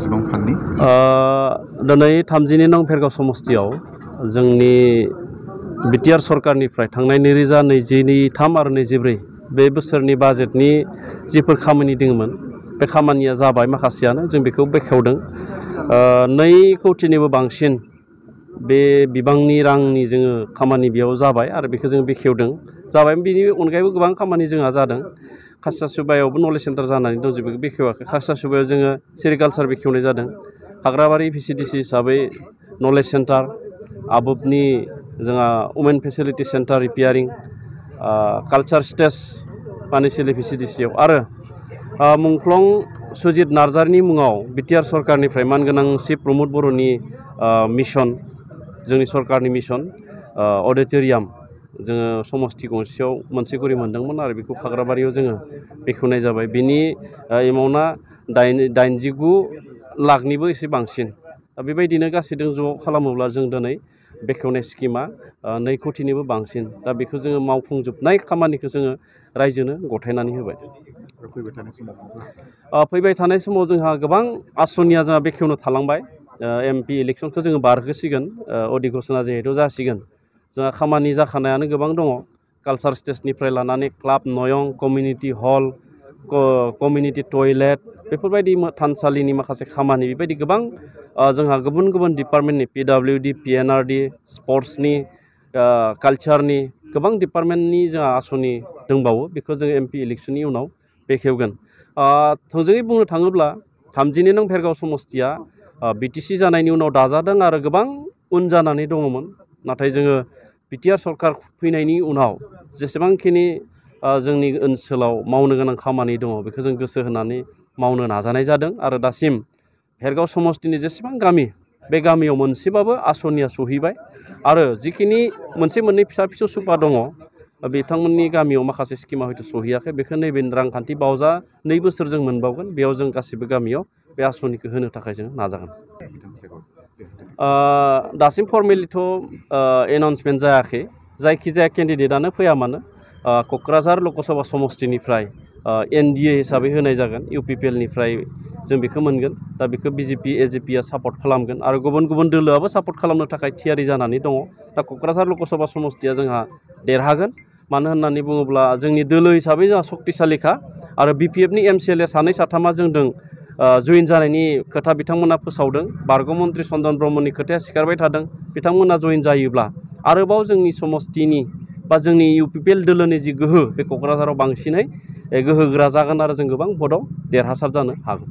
बेसेबां फान्डनि दिनै 32 नं भेरगाव समस्तियाव जोंनि बिटिआर सरकारनिफ्राय थांनाय 2023 आरो 24 बे बोसोरनि बाजेटनि जिफोर खामानि दङमोन बे खामानिया जाबाय माखासेयानो जों बेखौ बेखेवदों 2 कौटिनिबो बांसिन बे बिबांनि रांनि जोङो खामानि बेयाव जाबाय आरो बेखौ जों बेखेवदों जाबाय बिनि अनगायैबो गोबां खामानि जोंहा जादों खासियासुबायावबो नलेज सेन्टार जानानै दं जों बेखौ बेखेवाखै खासियासुबायाव जोङो सेरिकालचार बेखेवनाय जादों हाग्राबारि भिसिडिसि हिसाबै नलेज सेन्टार आबुबनि जोंहा women facility centre repairing culture stage पानिसिलि भिसिडिसियाव आरो मुंख्लं सुजित नार्जारिनि मुङाव बिटिआर सरकारनिफ्राय मानगोनां सि प्रमद बर'नि मिशन जोंनि सरकारनि मिशन अडिटोरियाम जोङो समस्ति गंसेयाव मोनसे करि मोनदोंमोन आरो बेखौ खाग्राबारियाव जोङो बेखेवनाय जाबाय बिनि एमाउन्टआ 89 लाखनिबो एसे बांसिन बेबायदिनो गासैजों ज' खालामोब्ला जों दिनै बेखेवनाय स्किमा 2 कौटिनिबो बांसिन दा बेखौ जोङो मावफुंजोबनाय खामानिखौ जोङो रायजोनो गथायनानै होबाय फैबाय थानाय समाव जोंहा गोबां आसनिया जोंहा बेखेवनो थालांबाय एमपि इलेक्सनखौ जोङो बारहोसिगोन अधिघोषणा जिहेतु जासिगोन जोंहा खामानि जाखानायानो गोबां दङ कालचार स्टेजनिफ्राय लानानै क्लाब नयं कमिउनिटि हल कमिउनिटि टयलेट बेफोरबायदि थानसालिनि माखासे खामानि बेबायदि गोबां जोंहा गुबुन गुबुन डिपार्टमेन्टनि पिडब्लिउडि पिएनआरडि स्पर्ट्सनि कालचारनि गोबां डिपार्टमेन्टनि जोंहा आसनि दंबावो बेखौ जों एमपि इलेक्सननि उनाव बेखेवगोन थोंजोङै बुंनो थाङोब्ला 32 नं भेरगाव समस्तिया बिटिसि जानायनि उनाव दाजादों आरो गोबां उन जानानै दङमोन नाथाय जोङो बिटिआर सरकार फैनायनि उनाव जेसेबांखिनि जोंनि ओनसोलाव मावनो गोनां खामानि दङ बेखौ जों गोसो होनानै मावनो नाजानाय जादों आरो दासिम भेरगाव समस्तिनि जेसेबां गामि बे गामियाव मोनसेबाबो आसनिया सहैबाय आरो जिखिनि मोनसे मोननै फिसा फिसौ सुपा दङ बिथांमोननि गामियाव माखासे स्किमा हयथ' सहैयाखै बेखौ नैबे रांखान्थि बावजा 2 बोसोर जों मोनबावगोन बेयाव जों गासिबो गामियाव बे आसनिखौ होनो थाखाय जों नाजागोन दासिम फर्मेलिथ' एनाउन्समेन्ट जायाखै जायखिजाया केन्डिडेटआनो फैया मानो क'क्राझार लकसभा समस्तिनिफ्राय एनडिए हिसाबै होनाय जागोन इउपिपिएलनिफ्राय जों बेखौ मोनगोन दा बेखौ बिजेपि एजेपिआ सापर्ट खालामगोन आरो गुबुन गुबुन दोलोआबो सापर्ट खालामनो थाखाय थियारि जानानै दङ दा क'क्राझार लकसभा समस्तिया जोंहा देरहागोन मानो होननानै बुङोब्ला जोंनि दोलो हिसाबै जोंहा शक्तिशालिखा आरो बिपिएफनि एमसिएलए 2 3 जोंदों जइन जानायनि खोथा बिथांमोना फोसावदों बारग' मन्त्रि चन्दन ब्रह्मनि खोथाया सिखारबाय थादों बिथांमोना जइन जायोब्ला आरोबाव जोंनि समस्तिनि बा जोंनि इउपिपिएल दोलोनि जि गोहो बे क'क्राझाराव बांसिनै गोहोगोरा जागोन आरो जों गोबां भटआव देरहासार जानो हागोन